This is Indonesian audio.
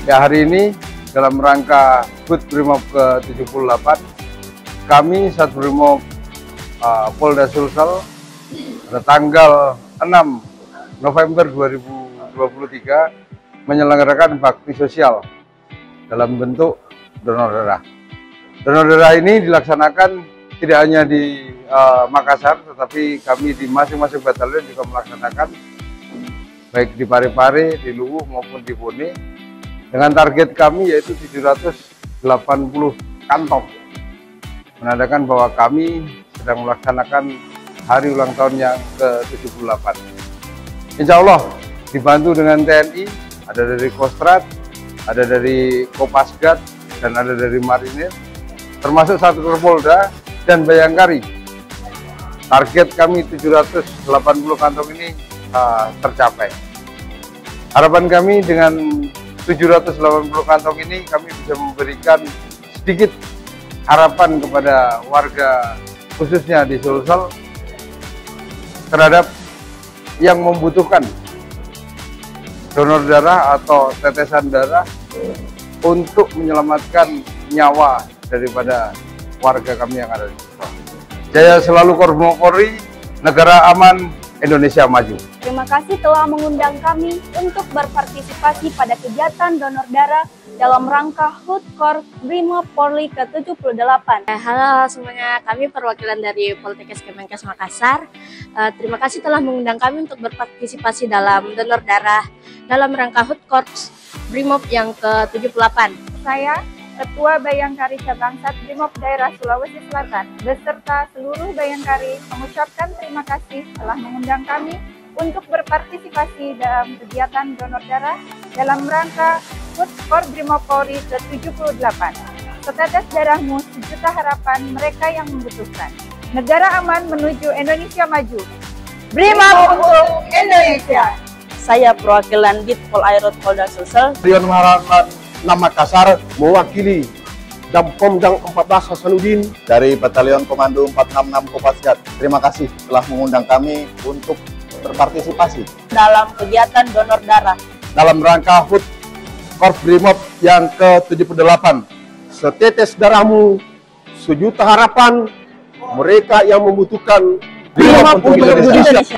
Ya, hari ini dalam rangka HUT Brimob ke-78, kami Satbrimob Polda Sulsel pada tanggal 6 November 2023 menyelenggarakan bakti sosial dalam bentuk donor darah. Donor darah ini dilaksanakan tidak hanya di Makassar, tetapi kami di masing-masing batalion juga melaksanakan, baik di Parepare, di Luwu maupun di Bone, dengan target kami yaitu 780 kantong, menandakan bahwa kami sedang melaksanakan hari ulang tahun yang ke-78. Insya Allah dibantu dengan TNI, ada dari Kostrad, ada dari Kopasgat, dan ada dari Marinir, termasuk Satker Polda dan Bayangkari. Target kami 780 kantong ini tercapai. Harapan kami dengan 780 kantong ini kami bisa memberikan sedikit harapan kepada warga khususnya di Sulsel terhadap yang membutuhkan donor darah atau tetesan darah untuk menyelamatkan nyawa daripada warga kami yang ada di Sulsel. Jaya selalu Kormopori, negara aman, Indonesia maju. Terima kasih telah mengundang kami untuk berpartisipasi pada kegiatan donor darah dalam rangka HUT Korps Brimob Polri ke-78. Halo semuanya, kami perwakilan dari Poltekkes Kemenkes Makassar. Terima kasih telah mengundang kami untuk berpartisipasi dalam donor darah dalam rangka HUT Korps Brimob yang ke-78. Saya, Ketua Bayangkari Cabang Satbrimob Daerah Sulawesi Selatan, beserta seluruh Bayangkari mengucapkan terima kasih telah mengundang kami untuk berpartisipasi dalam kegiatan donor darah dalam rangka HUT Korps Brimob Polri ke-78. Setetes darahmu, sejuta harapan mereka yang membutuhkan. Negara aman menuju Indonesia maju. Brimob untuk Indonesia. Saya perwakilan Ditpol Airut Polda Sulsel. Rion Maharan Makassar mewakili Dampomdang 14 Hasanuddin dari Batalion Komando 466 Kopasgat. Terima kasih telah mengundang kami untuk berpartisipasi dalam kegiatan donor darah dalam rangka HUT Korps Brimob yang ke-78. Setetes darahmu, sejuta harapan mereka yang membutuhkan. Brimob untuk Indonesia.